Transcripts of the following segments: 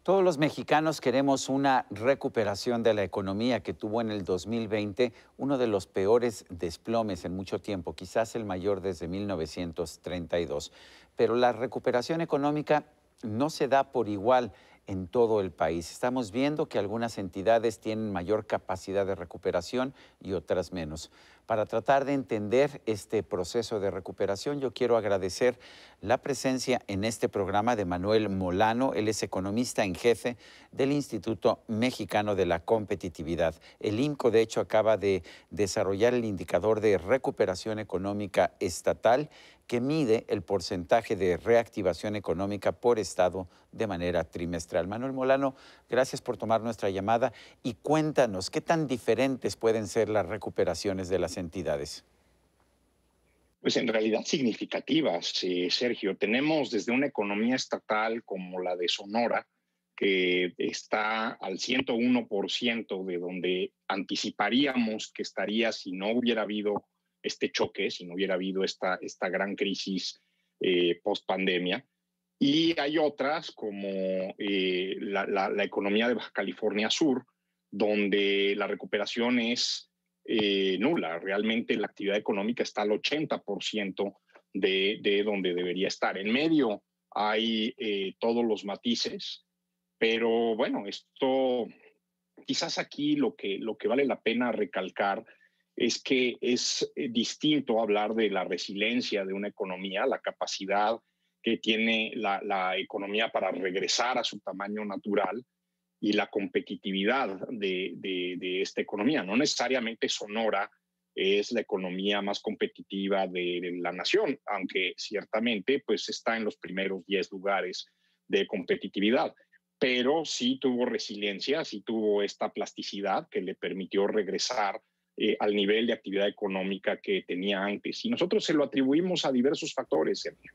Todos los mexicanos queremos una recuperación de la economía que tuvo en el 2020 uno de los peores desplomes en mucho tiempo, quizás el mayor desde 1932. Pero la recuperación económica no se da por igual en todo el país. Estamos viendo que algunas entidades tienen mayor capacidad de recuperación y otras menos. Para tratar de entender este proceso de recuperación, yo quiero agradecer la presencia en este programa de Manuel Molano. Él es economista en jefe del Instituto Mexicano de la Competitividad. El IMCO, de hecho, acaba de desarrollar el indicador de recuperación económica estatal que mide el porcentaje de reactivación económica por estado de manera trimestral. Manuel Molano, gracias por tomar nuestra llamada y cuéntanos qué tan diferentes pueden ser las recuperaciones de las entidades. Pues en realidad significativas, Sergio. Tenemos desde una economía estatal como la de Sonora, que está al 101% de donde anticiparíamos que estaría si no hubiera habido este choque, si no hubiera habido esta gran crisis post pandemia. Y hay otras como la economía de Baja California Sur, donde la recuperación es nula. Realmente la actividad económica está al 80% de donde debería estar. En medio hay todos los matices, pero bueno, esto quizás aquí lo que vale la pena recalcar es que es distinto hablar de la resiliencia de una economía, la capacidad que tiene la economía para regresar a su tamaño natural y la competitividad de esta economía. No necesariamente Sonora es la economía más competitiva de la nación, aunque ciertamente pues está en los primeros 10 lugares de competitividad, pero sí tuvo resiliencia, sí tuvo esta plasticidad que le permitió regresar al nivel de actividad económica que tenía antes. Y nosotros se lo atribuimos a diversos factores, Sergio.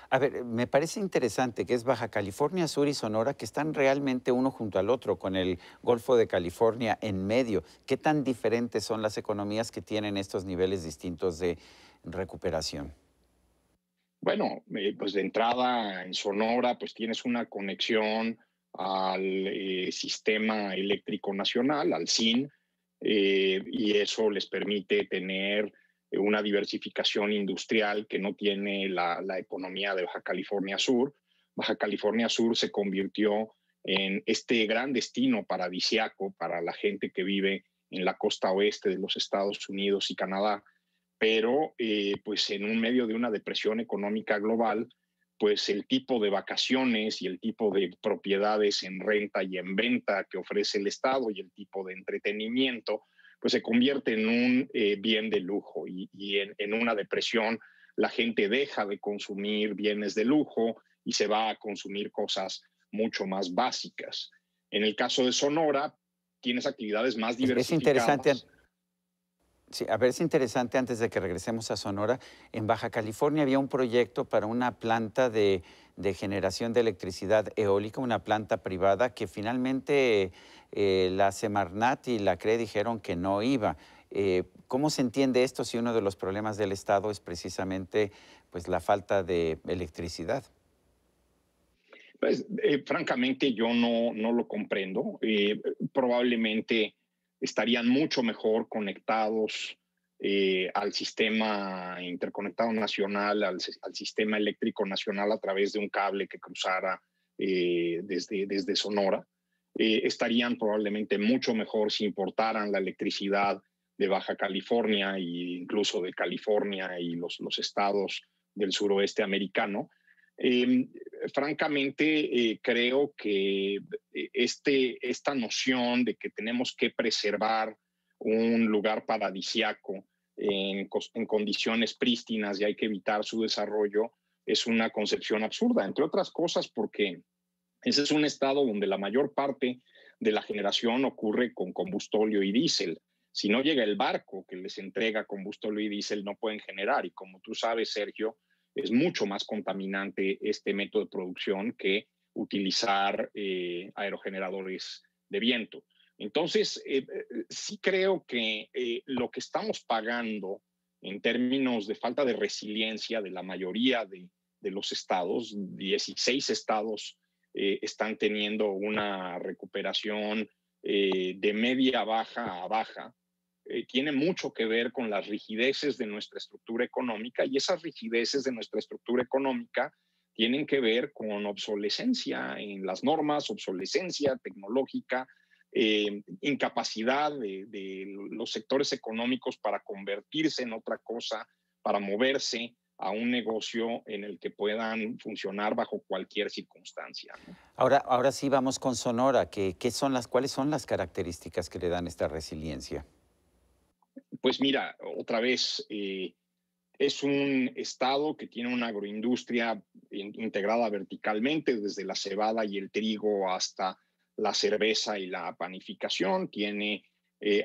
A ver, me parece interesante que es Baja California Sur y Sonora que están realmente uno junto al otro, con el Golfo de California en medio. ¿Qué tan diferentes son las economías que tienen estos niveles distintos de recuperación? Bueno, pues de entrada en Sonora, pues tienes una conexión al sistema eléctrico nacional, al SIN, y eso les permite tener una diversificación industrial que no tiene la economía de Baja California Sur. Baja California Sur se convirtió en este gran destino paradisiaco para la gente que vive en la costa oeste de los Estados Unidos y Canadá, pero pues en un medio de una depresión económica global, pues el tipo de vacaciones y el tipo de propiedades en renta y en venta que ofrece el Estado y el tipo de entretenimiento, pues se convierte en un bien de lujo y en una depresión la gente deja de consumir bienes de lujo y se va a consumir cosas mucho más básicas. En el caso de Sonora, tienes actividades más Es interesante. diversificadas. Sí, a ver, es interesante antes de que regresemos a Sonora. En Baja California había un proyecto para una planta de generación de electricidad eólica, una planta privada que finalmente la Semarnat y la CRE dijeron que no iba. ¿Cómo se entiende esto si uno de los problemas del Estado es precisamente pues, la falta de electricidad? Pues, francamente, yo no lo comprendo. Probablemente estarían mucho mejor conectados al sistema interconectado nacional, al sistema eléctrico nacional a través de un cable que cruzara desde Sonora. Estarían probablemente mucho mejor si importaran la electricidad de Baja California e incluso de California y los estados del suroeste americano. Eh, Francamente, creo que esta noción de que tenemos que preservar un lugar paradisiaco en condiciones prístinas y hay que evitar su desarrollo es una concepción absurda, entre otras cosas porque ese es un estado donde la mayor parte de la generación ocurre con combustóleo y diésel. Si no llega el barco que les entrega combustóleo y diésel, no pueden generar. Y como tú sabes, Sergio, es mucho más contaminante este método de producción que utilizar aerogeneradores de viento. Entonces, sí creo que lo que estamos pagando en términos de falta de resiliencia de la mayoría de los estados, 16 estados están teniendo una recuperación de media baja a baja, tiene mucho que ver con las rigideces de nuestra estructura económica, y esas rigideces de nuestra estructura económica tienen que ver con obsolescencia en las normas, obsolescencia tecnológica, incapacidad de los sectores económicos para convertirse en otra cosa, para moverse a un negocio en el que puedan funcionar bajo cualquier circunstancia, ¿no? Ahora sí vamos con Sonora. ¿Cuáles son las características que le dan esta resiliencia? Pues mira, otra vez, es un estado que tiene una agroindustria integrada verticalmente, desde la cebada y el trigo hasta la cerveza y la panificación. Tiene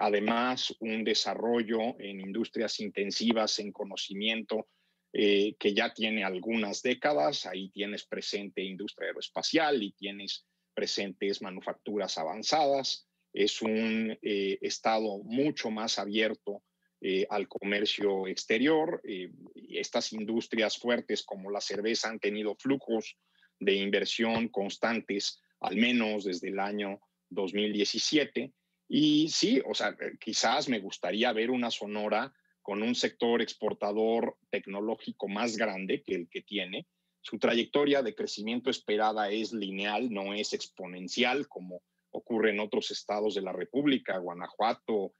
además un desarrollo en industrias intensivas en conocimiento que ya tiene algunas décadas. Ahí tienes presente industria aeroespacial y tienes presentes manufacturas avanzadas. Es un estado mucho más abierto al comercio exterior. Estas industrias fuertes como la cerveza han tenido flujos de inversión constantes, al menos desde el año 2017. Y sí, o sea, quizás me gustaría ver una Sonora con un sector exportador tecnológico más grande que el que tiene. Su trayectoria de crecimiento esperada es lineal, no es exponencial como ocurre en otros estados de la República, Guanajuato,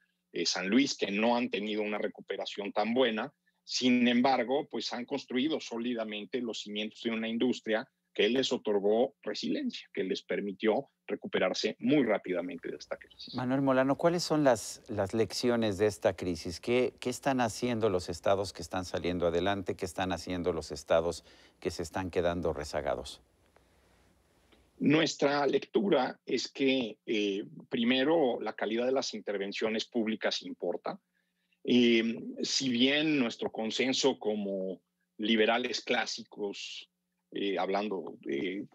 San Luis, que no han tenido una recuperación tan buena. Sin embargo, pues han construido sólidamente los cimientos de una industria que les otorgó resiliencia, que les permitió recuperarse muy rápidamente de esta crisis. Manuel Molano, ¿cuáles son las lecciones de esta crisis? ¿Qué están haciendo los estados que están saliendo adelante? ¿Qué están haciendo los estados que se están quedando rezagados? Nuestra lectura es que, primero, la calidad de las intervenciones públicas importa. Si bien nuestro consenso como liberales clásicos, hablando de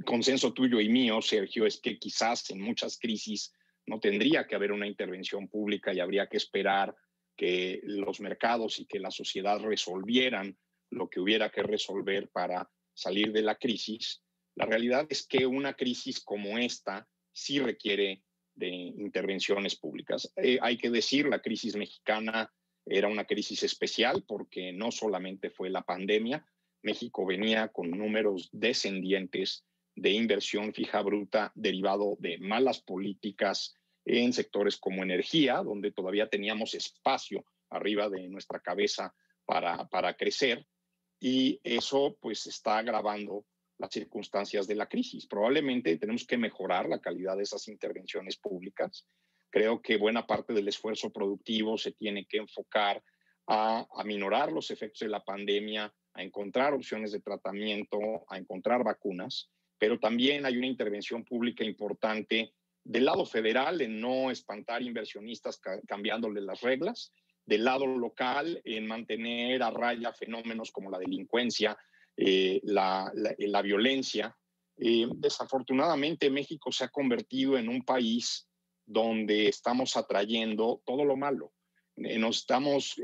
consenso tuyo y mío, Sergio, es que quizás en muchas crisis no tendría que haber una intervención pública y habría que esperar que los mercados y que la sociedad resolvieran lo que hubiera que resolver para salir de la crisis. La realidad es que una crisis como esta sí requiere de intervenciones públicas. Hay que decir, la crisis mexicana era una crisis especial porque no solamente fue la pandemia, México venía con números descendientes de inversión fija bruta derivado de malas políticas en sectores como energía, donde todavía teníamos espacio arriba de nuestra cabeza para crecer, y eso pues está agravando las circunstancias de la crisis. Probablemente tenemos que mejorar la calidad de esas intervenciones públicas. Creo que buena parte del esfuerzo productivo se tiene que enfocar a aminorar los efectos de la pandemia, a encontrar opciones de tratamiento, a encontrar vacunas, pero también hay una intervención pública importante del lado federal en no espantar inversionistas cambiándole las reglas, del lado local en mantener a raya fenómenos como la delincuencia, la violencia. Desafortunadamente, México se ha convertido en un país donde estamos atrayendo todo lo malo. Nos estamos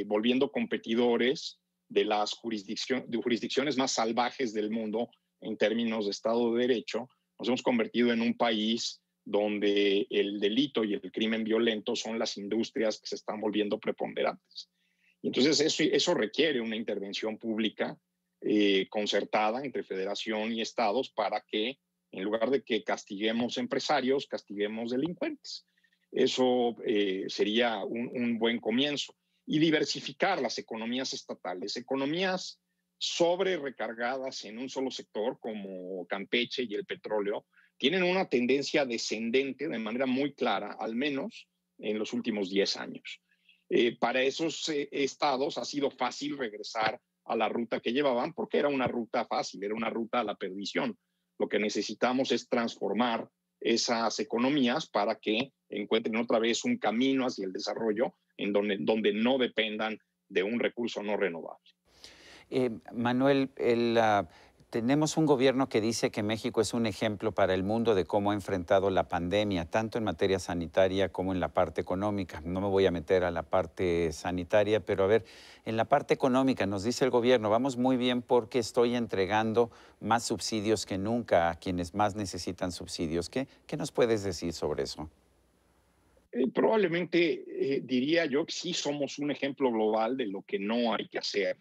volviendo competidores de las jurisdicciones más salvajes del mundo en términos de Estado de Derecho. Nos hemos convertido en un país donde el delito y el crimen violento son las industrias que se están volviendo preponderantes. Y entonces eso requiere una intervención pública concertada entre federación y estados para que, en lugar de que castiguemos empresarios, castiguemos delincuentes. Eso sería un buen comienzo. Y diversificar las economías estatales, economías sobre recargadas en un solo sector como Campeche y el petróleo, tienen una tendencia descendente de manera muy clara, al menos en los últimos 10 años. Para esos estados ha sido fácil regresar a la ruta que llevaban porque era una ruta fácil, era una ruta a la perdición. Lo que necesitamos es transformar esas economías para que encuentren otra vez un camino hacia el desarrollo en donde no dependan de un recurso no renovable. Manuel, Tenemos un gobierno que dice que México es un ejemplo para el mundo de cómo ha enfrentado la pandemia, tanto en materia sanitaria como en la parte económica. No me voy a meter a la parte sanitaria, pero a ver, en la parte económica nos dice el gobierno, vamos muy bien porque estoy entregando más subsidios que nunca a quienes más necesitan subsidios. ¿Qué nos puedes decir sobre eso? Probablemente diría yo que sí somos un ejemplo global de lo que no hay que hacer.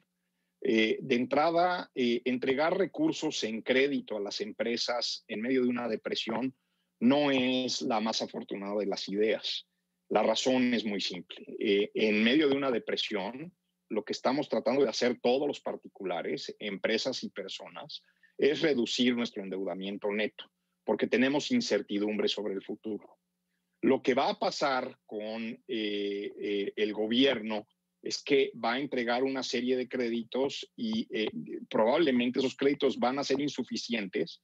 De entrada, entregar recursos en crédito a las empresas en medio de una depresión no es la más afortunada de las ideas. La razón es muy simple. En medio de una depresión, lo que estamos tratando de hacer todos los particulares, empresas y personas, es reducir nuestro endeudamiento neto, porque tenemos incertidumbre sobre el futuro. Lo que va a pasar con el gobierno es que va a entregar una serie de créditos y probablemente esos créditos van a ser insuficientes,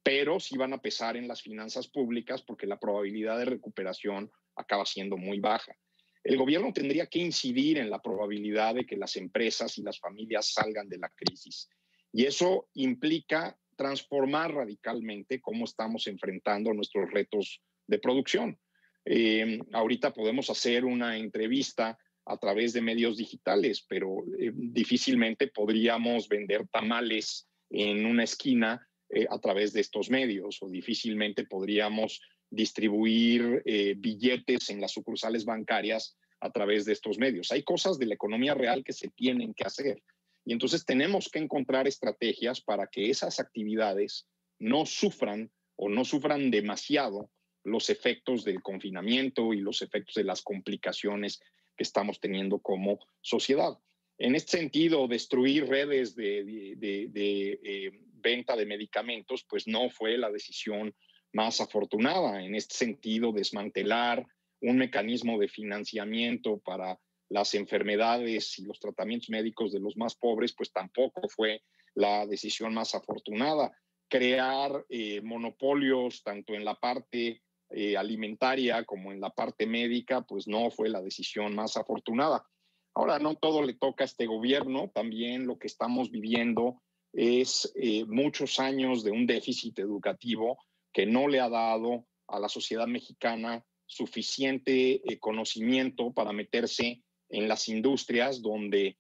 pero sí van a pesar en las finanzas públicas porque la probabilidad de recuperación acaba siendo muy baja. El gobierno tendría que incidir en la probabilidad de que las empresas y las familias salgan de la crisis. Y eso implica transformar radicalmente cómo estamos enfrentando nuestros retos de producción. Ahorita podemos hacer una entrevista a través de medios digitales, pero difícilmente podríamos vender tamales en una esquina a través de estos medios o difícilmente podríamos distribuir billetes en las sucursales bancarias a través de estos medios. Hay cosas de la economía real que se tienen que hacer y entonces tenemos que encontrar estrategias para que esas actividades no sufran o no sufran demasiado los efectos del confinamiento y los efectos de las complicaciones que estamos teniendo como sociedad. En este sentido, destruir redes de venta de medicamentos, pues no fue la decisión más afortunada. En este sentido, desmantelar un mecanismo de financiamiento para las enfermedades y los tratamientos médicos de los más pobres, pues tampoco fue la decisión más afortunada. Crear monopolios tanto en la parte alimentaria como en la parte médica, pues no fue la decisión más afortunada. Ahora, no todo le toca a este gobierno, también lo que estamos viviendo es muchos años de un déficit educativo que no le ha dado a la sociedad mexicana suficiente conocimiento para meterse en las industrias donde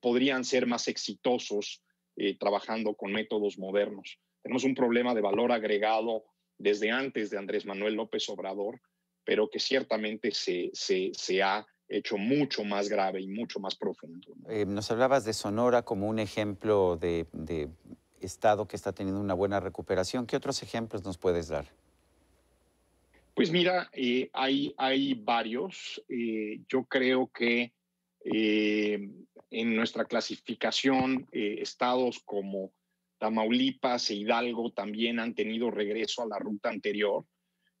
podrían ser más exitosos trabajando con métodos modernos. Tenemos un problema de valor agregado desde antes de Andrés Manuel López Obrador, pero que ciertamente se ha hecho mucho más grave y mucho más profundo, ¿no? Nos hablabas de Sonora como un ejemplo de estado que está teniendo una buena recuperación. ¿Qué otros ejemplos nos puedes dar? Pues mira, hay varios. Yo creo que en nuestra clasificación, estados como Tamaulipas e Hidalgo también han tenido regreso a la ruta anterior.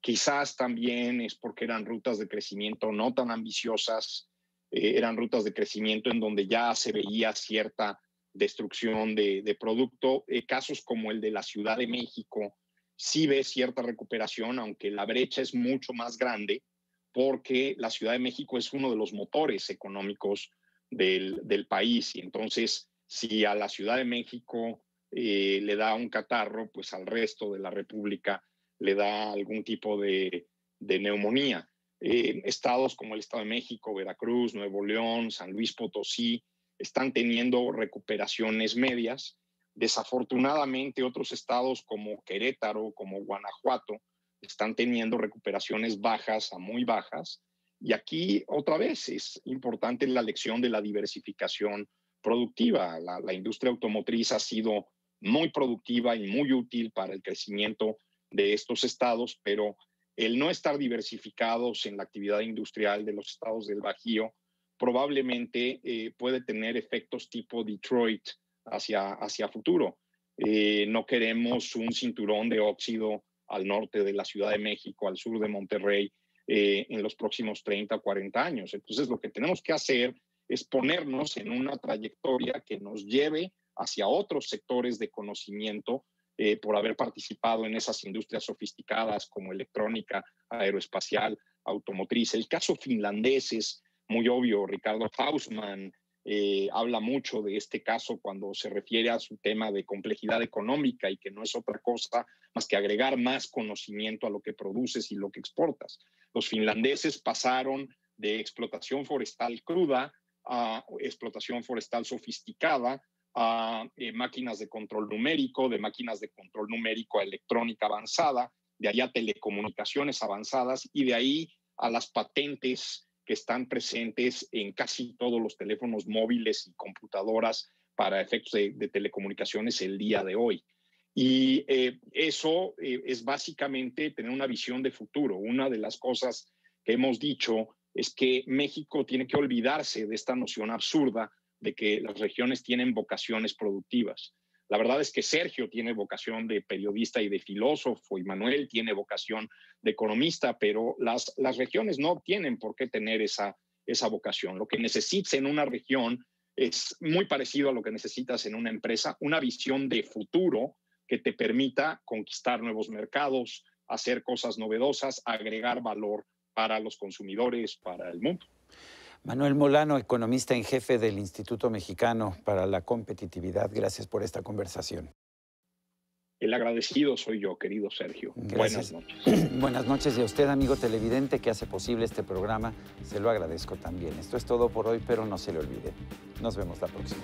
Quizás también es porque eran rutas de crecimiento no tan ambiciosas, eran rutas de crecimiento en donde ya se veía cierta destrucción de producto. Casos como el de la Ciudad de México sí ve cierta recuperación, aunque la brecha es mucho más grande porque la Ciudad de México es uno de los motores económicos del país. Y entonces, si a la Ciudad de México le da un catarro, pues al resto de la República le da algún tipo de neumonía. Estados como el Estado de México, Veracruz, Nuevo León, San Luis Potosí, están teniendo recuperaciones medias. Desafortunadamente, otros estados como Querétaro, como Guanajuato, están teniendo recuperaciones bajas a muy bajas. Y aquí, otra vez, es importante la lección de la diversificación productiva. La industria automotriz ha sido muy productiva y muy útil para el crecimiento de estos estados, pero el no estar diversificados en la actividad industrial de los estados del Bajío probablemente puede tener efectos tipo Detroit hacia futuro. No queremos un cinturón de óxido al norte de la Ciudad de México, al sur de Monterrey, en los próximos 30 o 40 años. Entonces, lo que tenemos que hacer es ponernos en una trayectoria que nos lleve hacia otros sectores de conocimiento por haber participado en esas industrias sofisticadas como electrónica, aeroespacial, automotriz. El caso finlandés es muy obvio. Ricardo Hausmann, habla mucho de este caso cuando se refiere a su tema de complejidad económica y que no es otra cosa más que agregar más conocimiento a lo que produces y lo que exportas. Los finlandeses pasaron de explotación forestal cruda a explotación forestal sofisticada, a máquinas de control numérico, de máquinas de control numérico a electrónica avanzada, de ahí a telecomunicaciones avanzadas y de ahí a las patentes que están presentes en casi todos los teléfonos móviles y computadoras para efectos de telecomunicaciones el día de hoy. Y eso es básicamente tener una visión de futuro. Una de las cosas que hemos dicho es que México tiene que olvidarse de esta noción absurda de que las regiones tienen vocaciones productivas. La verdad es que Sergio tiene vocación de periodista y de filósofo, y Manuel tiene vocación de economista, pero las regiones no tienen por qué tener esa vocación. Lo que necesitas en una región es muy parecido a lo que necesitas en una empresa, una visión de futuro que te permita conquistar nuevos mercados, hacer cosas novedosas, agregar valor para los consumidores, para el mundo. Manuel Molano, economista en jefe del Instituto Mexicano para la Competitividad, gracias por esta conversación. El agradecido soy yo, querido Sergio. Gracias. Buenas noches. Buenas noches, y a usted, amigo televidente, que hace posible este programa, se lo agradezco también. Esto es todo por hoy, pero no se le olvide. Nos vemos la próxima.